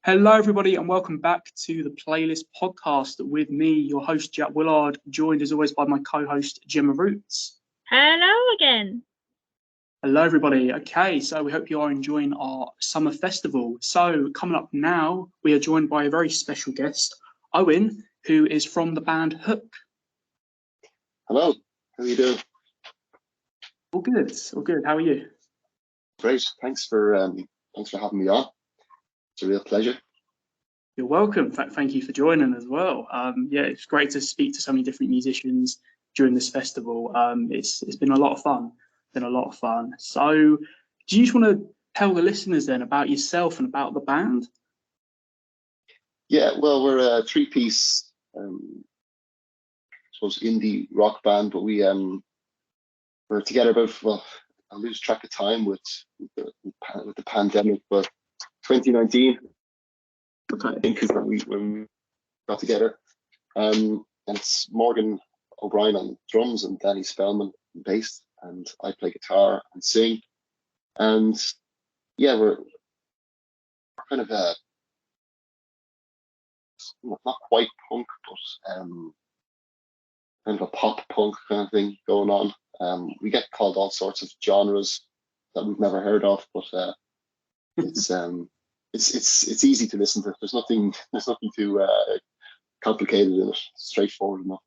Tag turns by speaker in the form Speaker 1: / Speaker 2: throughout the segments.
Speaker 1: Hello, everybody, and welcome back to the Playlist Podcast with me, your host, Jack Willard, joined as always by my co-host, Gemma Roots.
Speaker 2: Hello again.
Speaker 1: Hello, everybody. Okay, so we hope you are enjoying our summer festival. So coming up now, we are joined by a very special guest, Owen, who is from the band Hook.
Speaker 3: Hello, how are you doing?
Speaker 1: All good, all good. How are you?
Speaker 3: Great, thanks for having me on. It's a real pleasure.
Speaker 1: You're welcome. Thank you for joining as well. Yeah, it's great to speak to so many different musicians during this festival. It's been a lot of fun. So, do you just want to tell the listeners then about yourself and about the band?
Speaker 3: Yeah, well, we're a three-piece, I suppose, indie rock band, but we're together about, well, I lose track of time with the pandemic, but 2019,
Speaker 1: Okay.
Speaker 3: I think, is when we got together. And it's Morgan O'Brien on drums and Danny Spellman on bass, and I play guitar and sing. And yeah, we're kind of a, not quite punk, but kind of a pop punk kind of thing going on. We get called all sorts of genres that we've never heard of, but it's easy to listen to. There's nothing too complicated in it. Straightforward enough.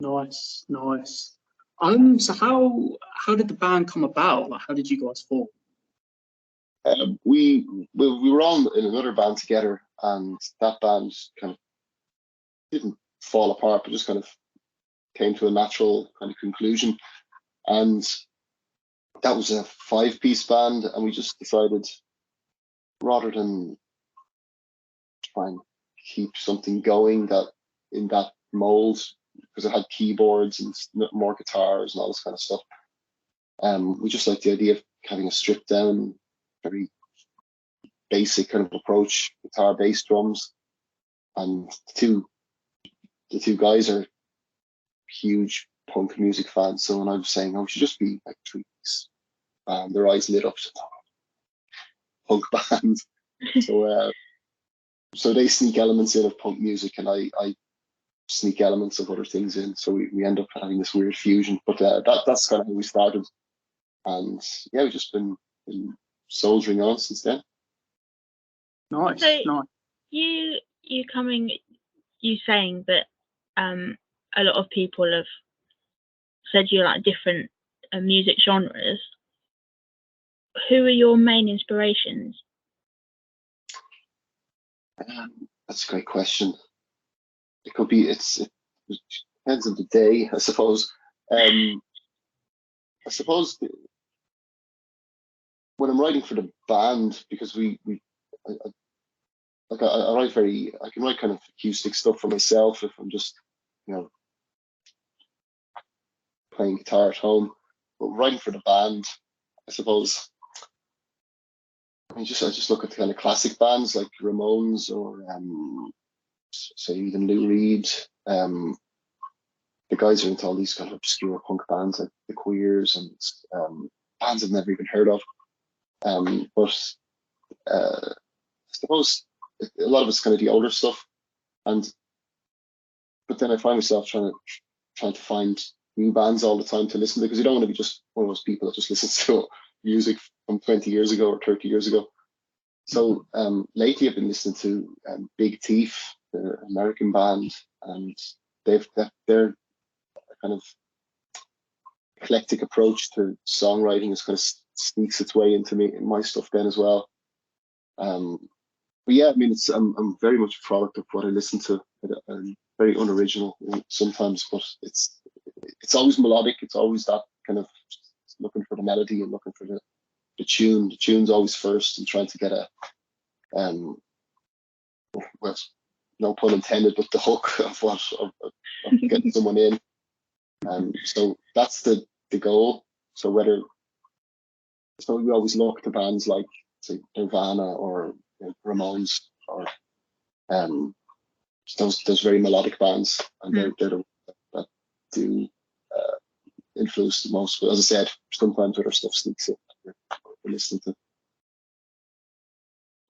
Speaker 1: Nice. So how did the band come about? Like, how did you guys form?
Speaker 3: We were all in another band together, and that band kind of didn't fall apart, but just kind of came to a natural kind of conclusion. And that was a 5-piece band, and we just decided, rather than try and keep something going that in that mold, because it had keyboards and more guitars and all this kind of stuff, we just liked the idea of having a stripped down, very basic kind of approach: guitar, bass, drums. And the two guys are huge punk music fans, so when I was saying, oh, we should just be like 3-piece, their eyes lit up. Punk band. So they sneak elements in of punk music, and I sneak elements of other things in. So we end up having this weird fusion. But that's kind of how we started, and yeah, we've just been soldiering on since then.
Speaker 1: Nice.
Speaker 2: You saying that a lot of people have said you like different music genres. Who are your main inspirations?
Speaker 3: That's a great question. It could be, it depends on the day, I suppose. I suppose when I'm writing for the band, because I can write kind of acoustic stuff for myself if I'm just, playing guitar at home. But writing for the band, I suppose, I just look at the kind of classic bands like Ramones or say even Lou Reed. The guys are into all these kind of obscure punk bands like the Queers and bands I've never even heard of. But I suppose a lot of it's kind of the older stuff, but then I find myself trying to find new bands all the time to listen to, because you don't want to be just one of those people that just listens to music from 20 years ago or 30 years ago. So lately I've been listening to Big Thief, the American band, and their kind of eclectic approach to songwriting is kind of sneaks its way into my stuff then as well. But yeah, I mean, I'm very much a product of what I listen to. I'm very unoriginal sometimes, but it's always melodic. It's always that kind of looking for the melody and looking for the tune. The tune's always first, and trying to get well, no pun intended, but the hook of getting someone in. So that's the goal. So we always look to bands like, say, Nirvana or Ramones or those very melodic bands, and they're the ones that do influence the most. But as I said, sometimes other stuff sneaks in. We're listening to.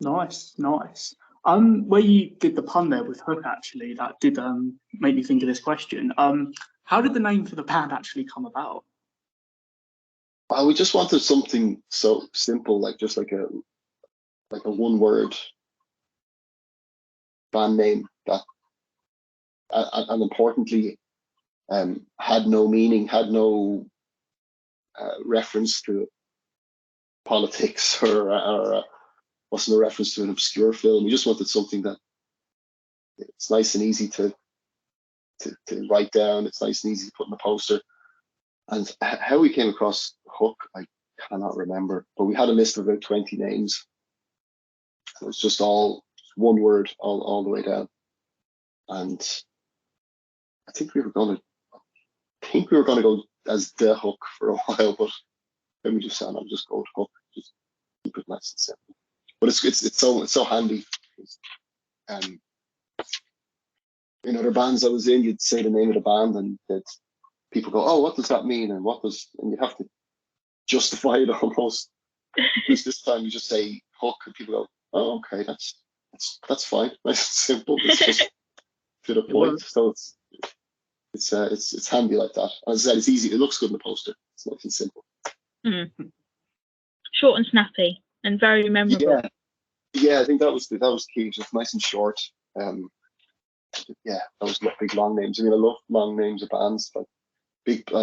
Speaker 1: Nice, nice. Where you did the pun there with Hook, actually, that did make me think of this question. How did the name for the band actually come about?
Speaker 3: We just wanted something so simple, like just like a one word band name that, and importantly, had no meaning, had no reference to politics or wasn't a reference to an obscure film. We just wanted something that it's nice and easy to write down. It's nice and easy to put in a poster. And how we came across Hook, I cannot remember, but we had a list of about 20 names. It was just all one word all the way down. And I think we were gonna go as The Hook for a while, but then we just said, I'll just go with Hook, just keep it nice and simple. But it's so handy. In other bands I was in, you'd say the name of the band and people go, oh, what does that mean? And you'd have to justify it almost. Because this time you just say Hook and people go, oh, okay, that's fine, nice and simple. It's just to the point. So it's handy like that. As I said, it's easy. It looks good in the poster. It's nice and simple.
Speaker 2: Short and snappy and very memorable.
Speaker 3: Yeah, I think that was key. Just nice and short. Yeah, those big long names. I mean, I love long names of bands. I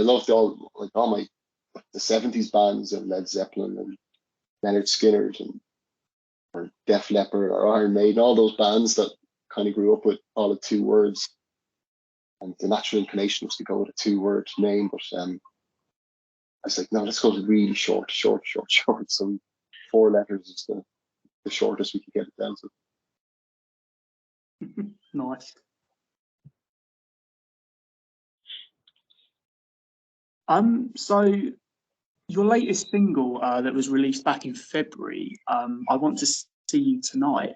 Speaker 3: loved all my the 70s bands of Led Zeppelin and Leonard Skinner or Def Leppard or Iron Maiden, all those bands that kind of grew up with all the 2 words. And the natural inclination was to go with a 2-word name, but I was like, no, let's go with really short. So 4 letters is the shortest we could get it down to.
Speaker 1: Nice. So your latest single that was released back in February, I Want to See You Tonight.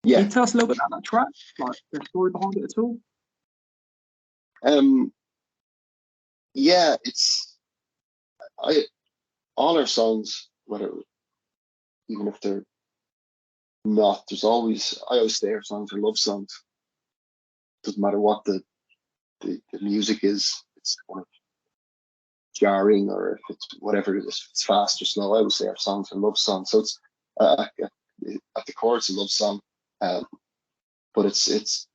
Speaker 3: Yeah.
Speaker 1: Can you tell us a little bit about that track, like the story behind it at all?
Speaker 3: Yeah, all our songs, even if they're not, I always say our songs are love songs. Doesn't matter what the music is, it's kind of jarring or if it's whatever it is, if it's fast or slow. I always say our songs are love songs. So it's at the core it's a love song, but it's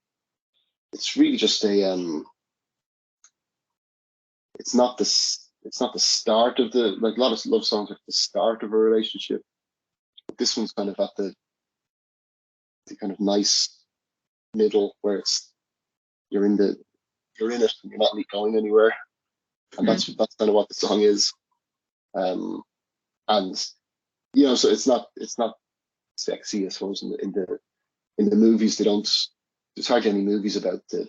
Speaker 3: really just it's not the start of a lot of love songs are the start of a relationship. But this one's kind of at the kind of nice middle where you're in it and you're not really going anywhere. And that's kind of what the song is. And so it's not sexy, I suppose, in the movies. There's hardly any movies about a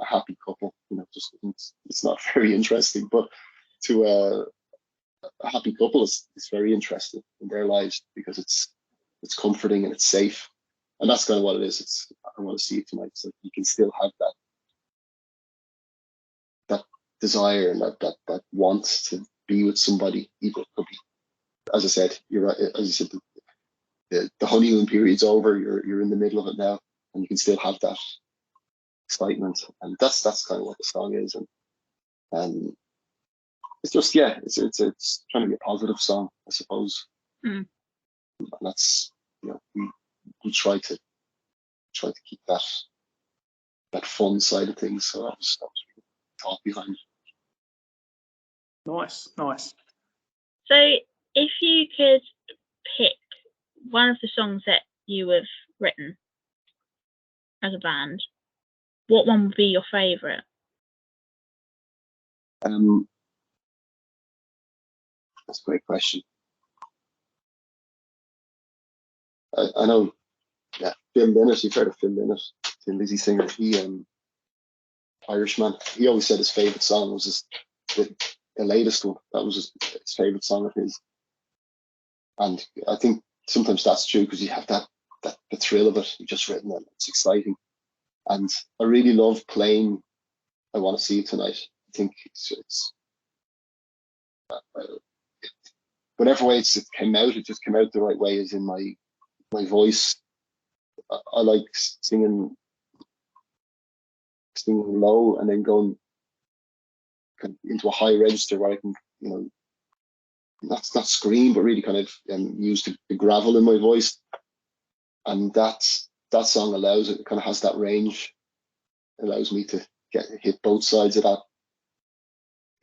Speaker 3: happy couple, just it's not very interesting, but to a happy couple it's very interesting in their lives because it's comforting and it's safe, and that's kind of what it is. I want to see it tonight, so you can still have that desire and that want to be with somebody. Even could be, as I said, you're right, as you said, the honeymoon period's over, you're in the middle of it now, and you can still have that excitement, and that's kind of what the song is. And it's just it's trying to be a positive song, I suppose. And that's we try to keep that fun side of things. So that was really thought behind it.
Speaker 1: Nice.
Speaker 2: So if you could pick one of the songs that you have written as a band, what one would be your favourite?
Speaker 3: That's a great question. I know, Phil Lynott, you've heard of Phil Lynott, the Lizzie singer. He, Irishman, he always said his favourite song was the latest one. That was his favourite song of his. And I think sometimes that's true because you have the thrill of it. You've just written it. It's exciting. And I really love playing I Want to See You Tonight. I think it's whatever way it came out, it just came out the right way, as in my my voice. I like singing low and then going kind of into a high register where I can, not scream, but really kind of use the gravel in my voice. And that song allows it. It kind of has that range. It allows me to hit both sides of that.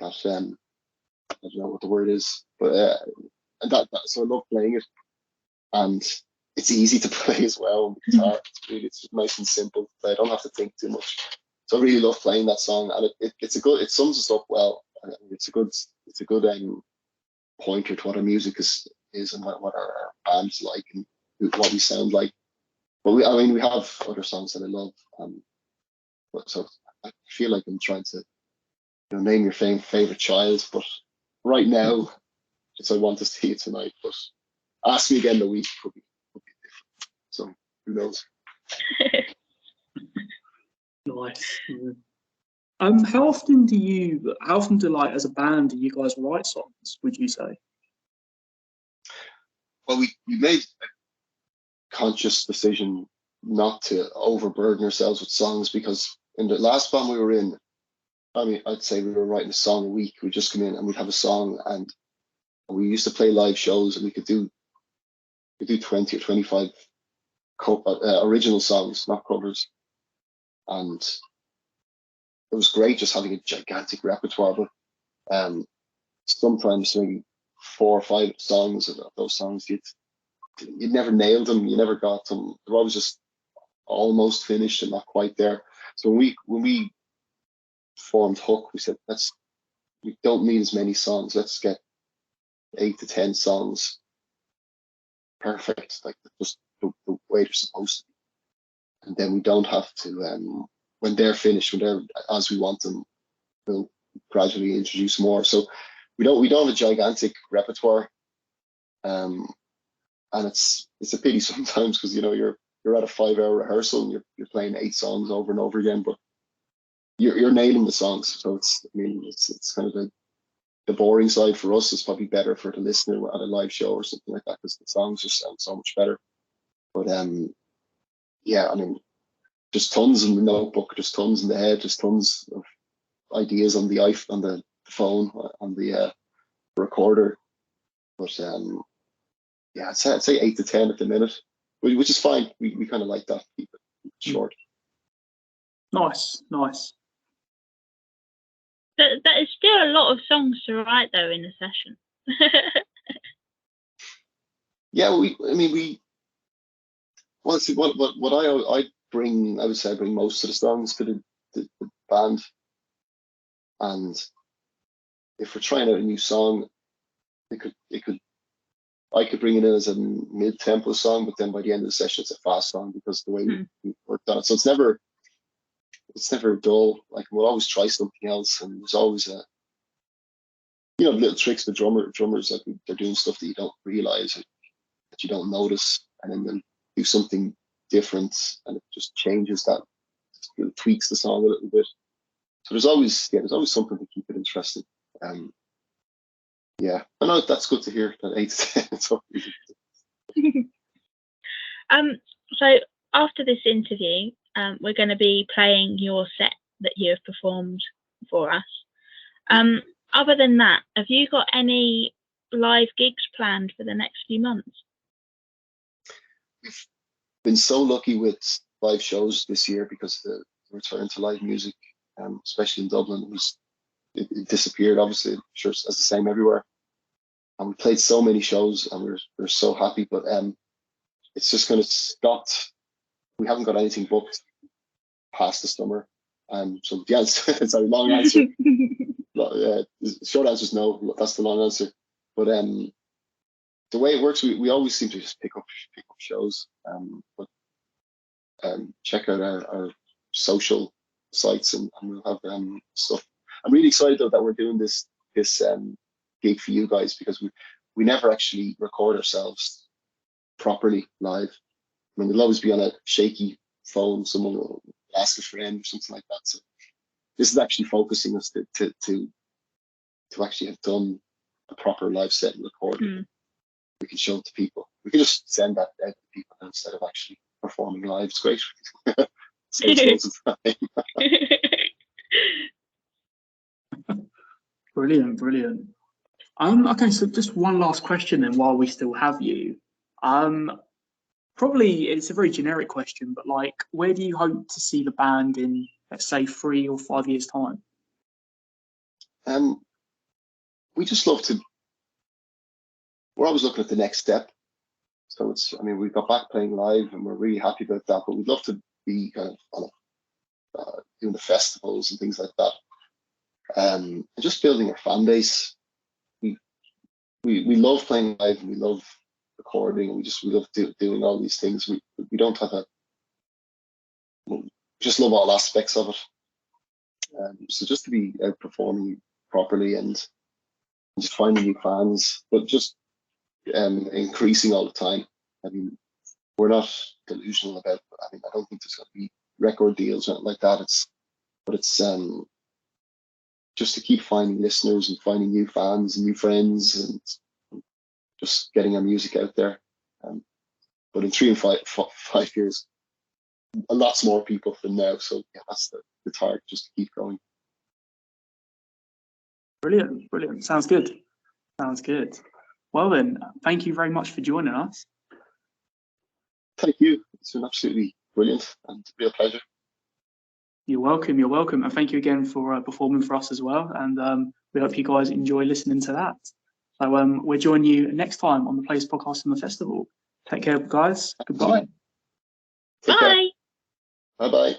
Speaker 3: I don't know what the word is, but so I love playing it, and it's easy to play as well on the guitar. It's nice and simple to play. I don't have to think too much. So I really love playing that song, and it sums us up well. It's a good pointer to what our music is and what our band's like and what we sound like. But we have other songs that I love. So I feel like I'm trying to name your favorite child, but right now, I want to see it tonight. But ask me again in a week, could be different. So who knows?
Speaker 1: Nice. How often do as a band do you guys write songs, would you say?
Speaker 3: Well, we made a conscious decision not to overburden ourselves with songs, because in the last band we were in, I'd say we were writing a song a week. We'd just come in and we'd have a song, and we used to play live shows, and we could do 20 or 25 original songs, not covers. And it was great just having a gigantic repertoire, but sometimes maybe 4 or 5 songs of those songs, you'd never nailed them, you never got them. They're always just almost finished and not quite there. So when we formed Hook, we said, we don't need as many songs. Let's get 8 to 10 songs perfect, like just the way they're supposed to be. And then we don't have to, when they're finished, when they're as we want them, we'll gradually introduce more. So we don't have a gigantic repertoire, and it's a pity sometimes, because you're at a 5-hour rehearsal and you're playing 8 songs over and over again, but you're nailing the songs. So it's kind of the boring side for us. Is probably better for the listener at a live show or something like that, because the songs just sound so much better. But yeah, there's tons in the notebook, there's tons in the head, there's tons of ideas on the phone, on the recorder. But yeah, I'd say 8 to 10 at the minute, which is fine. We kind of like that, keep it short.
Speaker 1: Nice.
Speaker 2: That is still a lot of songs to write, though, in a session.
Speaker 3: Yeah, well, see, what I bring, I would say I bring most of the songs to the band, and if we're trying out a new song, I could bring it in as a mid-tempo song, but then by the end of the session it's a fast song, because the way we worked on it. So it's never dull. Like, we'll always try something else, and there's always little tricks with drummers, like they're doing stuff that you don't realize, or that you don't notice, and then they'll do something different, and it just changes that, it tweaks the song a little bit. So there's always something to keep it interesting. Yeah, I know that's good to hear, that 8 to 10. It's easy.
Speaker 2: So after this interview, we're going to be playing your set that you have performed for us. Other than that, have you got any live gigs planned for the next few months?
Speaker 3: We've been so lucky with live shows this year, because the return to live music, especially in Dublin, it disappeared. Obviously, I'm sure it's the same everywhere. And we played so many shows, and we're so happy. But it's just kind of stopped. We haven't got anything booked past the summer. So the answer, it's a long answer. The short answer is no. That's the long answer. But the way it works, we always seem to just pick up shows. But check out our social sites, and we'll have stuff. I'm really excited though that we're doing this gig for you guys, because we never actually record ourselves properly live. It'll always be on a shaky phone. Someone will ask a friend or something like that. So this is actually focusing us to actually have done a proper live set and recorded. We can show it to people, we can just send that out to people instead of actually performing live. It's great. Saves loads of time.
Speaker 1: Brilliant. Okay, so just one last question then, while we still have you. Probably it's a very generic question, but like, where do you hope to see the band in, let's say, 3 or 5 years' time?
Speaker 3: We just love to. We're always looking at the next step. So we got back playing live, and we're really happy about that. But we'd love to be kind of doing the festivals and things like that, and just building a fan base. We love playing live, and we love recording, and we love doing all these things. We don't have we just love all aspects of it. So just to be out performing properly and just finding new fans, but just increasing all the time. I mean, we're not delusional about. I don't think there's going to be record deals or anything like that. It's just to keep finding listeners and finding new fans and new friends and just getting our music out there. But in 3 and 5 years, lots more people than now. So yeah, that's the target, just to keep going.
Speaker 1: Brilliant. Sounds good. Well then, thank you very much for joining us.
Speaker 3: Thank you. It's been absolutely brilliant and a real pleasure.
Speaker 1: You're welcome. And thank you again for performing for us as well. And we hope you guys enjoy listening to that. So we'll join you next time on the Place Podcast and the Festival. Take care, guys. Goodbye.
Speaker 2: Bye.
Speaker 3: Bye-bye.